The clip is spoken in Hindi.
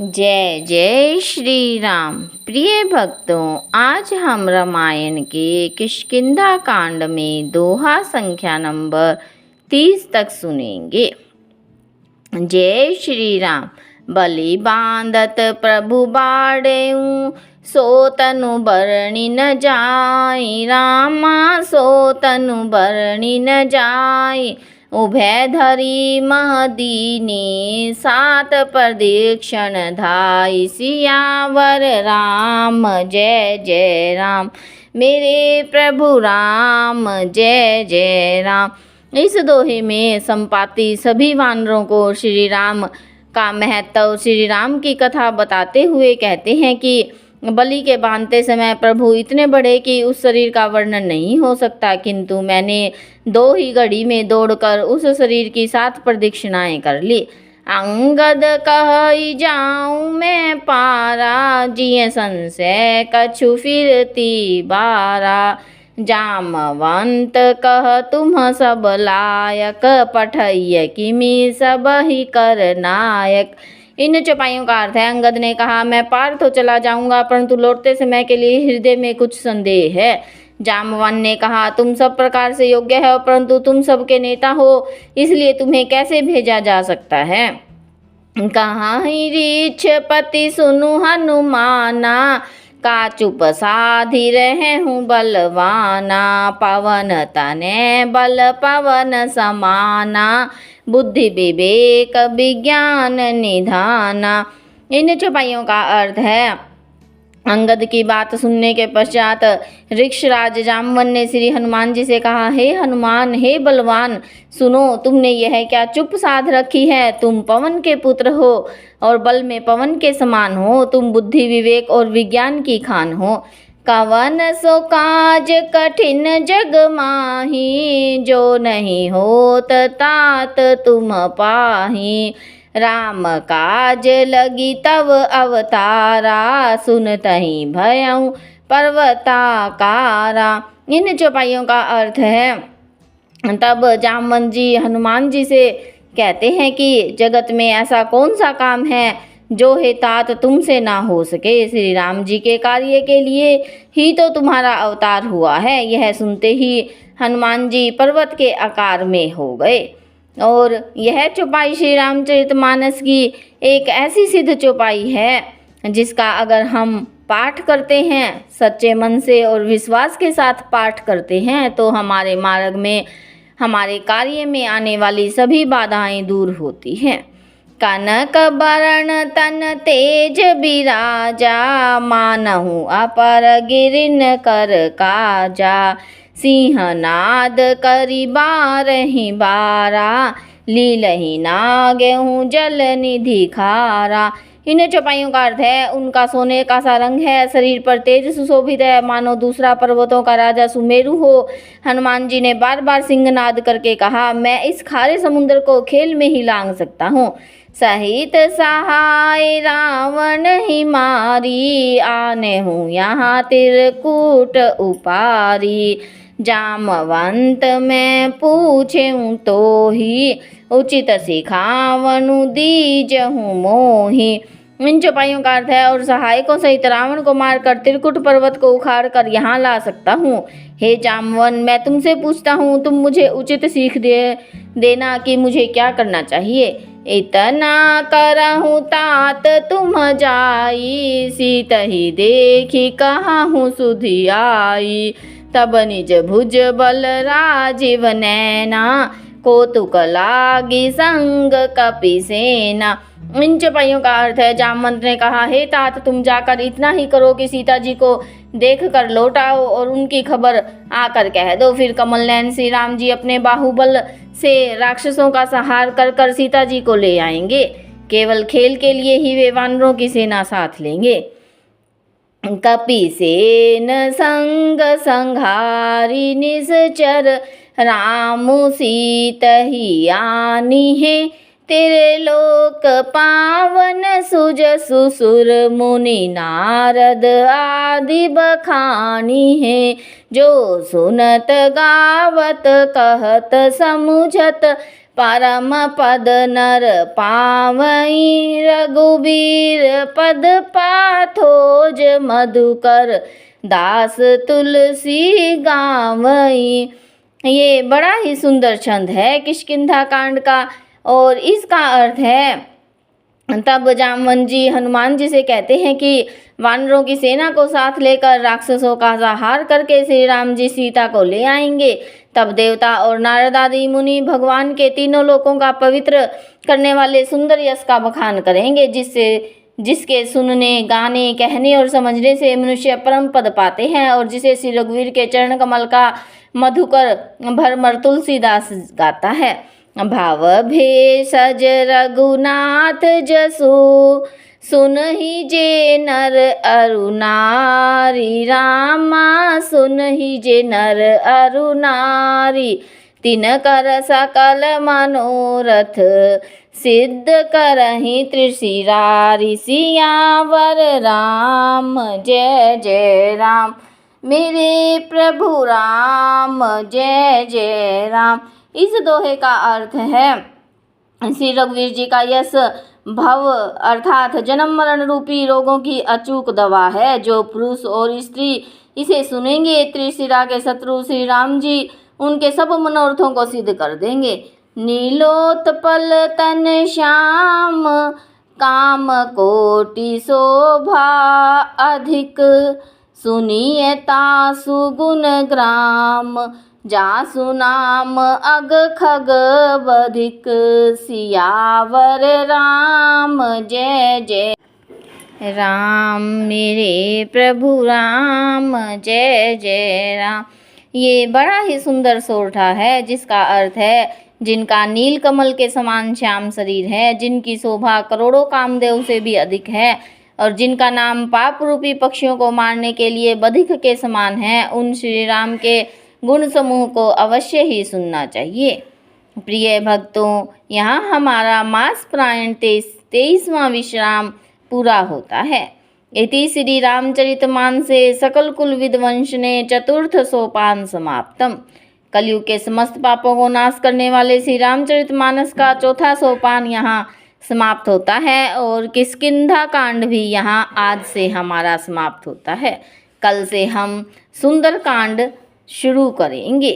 जय जय श्री राम। प्रिय भक्तों, आज हम रामायण के किष्किंधा कांड में दोहा संख्या नंबर 30 तक सुनेंगे। जय श्री राम। बलि बांधत प्रभु बाड़ेऊ, सो तनु बरणी न जाई। रामा सो तनु बरणी न जाई। उभय धरी महदीनी, सात प्रदीक्षण धाई। सियावर राम जय जय राम, मेरे प्रभु राम जय जय राम। इस दोहे में संपाति सभी वानरों को श्री राम का महत्व, श्री राम की कथा बताते हुए कहते हैं कि बलि के बांधते समय प्रभु इतने बड़े कि उस शरीर का वर्णन नहीं हो सकता, किंतु मैंने 2 ही घड़ी में दौड़कर उस शरीर की 7 प्रदक्षिणाएं कर ली। अंगद कहि जाऊं मैं पारा, जिय संशय कछु फिरती बारा। जामवंत कह तुम सब लायक, पठैय किमि सब ही कर नायक। इन चौपाइयों का अर्थ है, अंगद ने कहा मैं पार तो चला जाऊंगा, परंतु लौटते समय के लिए हृदय में कुछ संदेह है। जामवन ने कहा तुम सब प्रकार से योग्य है, परंतु तुम सबके नेता हो, इसलिए तुम्हें कैसे भेजा जा सकता है। कहाँ ही रीछ पति सुनु हनुमाना, का चुप साधि रहे हूँ बलवाना। पवन तने बल पवन समाना, बुद्धि विवेक विज्ञान निधाना। इन चौपाइयों का अर्थ है, अंगद की बात सुनने के पश्चात ऋक्षराज जामवन ने श्री हनुमान जी से कहा, हे हनुमान, हे बलवान, सुनो, तुमने यह क्या चुप साध रखी है। तुम पवन के पुत्र हो और बल में पवन के समान हो। तुम बुद्धि विवेक और विज्ञान की खान हो। कवन सो काज कठिन जग माही, जो नहीं होत तात तुम पाही। राम काज लगी तव अवतारा, सुनतहि भयउ पर्वताकारा। इन चौपाइयों का अर्थ है, तब जामवन जी हनुमान जी से कहते हैं कि जगत में ऐसा कौन सा काम है जो हे तात तुमसे ना हो सके। श्री राम जी के कार्य के लिए ही तो तुम्हारा अवतार हुआ है। यह सुनते ही हनुमान जी पर्वत के आकार में हो गए। और यह चौपाई श्री रामचरितमानस की एक ऐसी सिद्ध चौपाई है जिसका अगर हम पाठ करते हैं, सच्चे मन से और विश्वास के साथ पाठ करते हैं, तो हमारे मार्ग में, हमारे कार्य में आने वाली सभी बाधाएं दूर होती हैं। कनक बरन तन तेज बिराजा, मानहु अपर गिरिन कर काजा। सिंहनाद करि बारहि बारा, लीलहि नागेहूँ जल निधि खारा। इन चौपाइयों का अर्थ है, उनका सोने का सा रंग है, शरीर पर तेज सुशोभित है, मानो दूसरा पर्वतों का राजा सुमेरु हो। हनुमान जी ने बार बार सिंहनाद करके कहा, मैं इस खारे समुद्र को खेल में ही लांघ सकता हूँ। सहित सहाय रावण ही मारी, आने हूँ यहाँ तिरकूट उपारी। जामवंत मैं पूछूं तो ही, उचित सिखावनु दीजहूँ मोही। इन चौपाइयों का अर्थ है, और सहायकों सहित रावण को मारकर त्रिकुट पर्वत को उखाड़ कर यहाँ ला सकता हूँ। हे जामवन, मैं तुमसे पूछता हूँ, तुम मुझे उचित सीख देना कि मुझे क्या करना चाहिए। इतना करहूँ तात तुम जाई, सीतहि देखी कहाहूँ सुधि आई। तब निज भुज बल राजीव नैना, कौतुक लागी संग कपि सेना। इन चौपाइयों का अर्थ है, जामवंत ने कहा, हे तात, तुम जाकर इतना ही करो कि सीता जी को देख कर लौट आओ और उनकी खबर आकर कह दो। फिर कमल नयन श्री राम जी अपने बाहुबल से राक्षसों का संहार कर कर सीता जी को ले आएंगे। केवल खेल के लिए ही वे वानरों की सेना साथ लेंगे। कपि सेन संग संघारी, निश्चर रामु सीतहि आनी है। तेरे लोक पावन सुज सुसुर, मुनि नारद आदि बखानी है। जो सुनत गावत कहत समुझत, परम पद नर पावई, रघुबीर पद पाथोज, मधुकर दास तुलसी गावई। ये बड़ा ही सुंदर छंद है किष्किंधा कांड का, और इसका अर्थ है, तब जामवंत जी हनुमान जी से कहते हैं कि वानरों की सेना को साथ लेकर राक्षसों का संहार करके श्री राम जी सीता को ले आएंगे। तब देवता और नारद आदि मुनि भगवान के तीनों लोकों का पवित्र करने वाले सुंदर यश का बखान करेंगे, जिसके सुनने, गाने, कहने और समझने से मनुष्य परम पद पाते हैं, और जिसे श्री रघुवीर के चरण कमल का मधुकर भरमर तुलसीदास गाता है। भाव भेषज रघुनाथ जसु, सुनहि जे नर अरु नारी, रामा सुनहि जे नर अरु नारी, तिनकर सकल मनोरथ, सिद्ध करहि त्रिशिरारी, सियावर राम जय जय राम, मेरे प्रभु राम जय जय राम। इस दोहे का अर्थ है, श्री रघुवीर जी का यश भव अर्थात जन्म मरण रूपी रोगों की अचूक दवा है। जो पुरुष और स्त्री इसे सुनेंगे, त्रिशिरा के शत्रु श्री राम जी उनके सब मनोरथों को सिद्ध कर देंगे। नीलोत्पल तन श्याम, काम कोटि शोभा अधिक, सुनिए तासु गुण ग्राम, जासु नाम अग खग बधिक, सियावर राम जय जय राम, मेरे प्रभु राम जय जय राम। ये बड़ा ही सुंदर सोरठा है, जिसका अर्थ है जिनका नील कमल के समान श्याम शरीर है, जिनकी शोभा करोड़ों कामदेव से भी अधिक है, और जिनका नाम पाप रूपी पक्षियों को मारने के लिए बधिक के समान है, उन श्री राम के गुण समूह को अवश्य ही सुनना चाहिए। प्रिय भक्तों, यहाँ हमारा मास प्रायण 23वां विश्राम पूरा होता है। इति श्री रामचरितमानसे सकल कुल विध्वंस ने चतुर्थ सोपान समाप्तम। कलयुग के समस्त पापों को नाश करने वाले श्री रामचरितमानस का चौथा सोपान यहाँ समाप्त होता है, और किष्किंधा कांड भी यहाँ आज से हमारा समाप्त होता है। कल से हम सुंदर कांड शुरू करेंगे।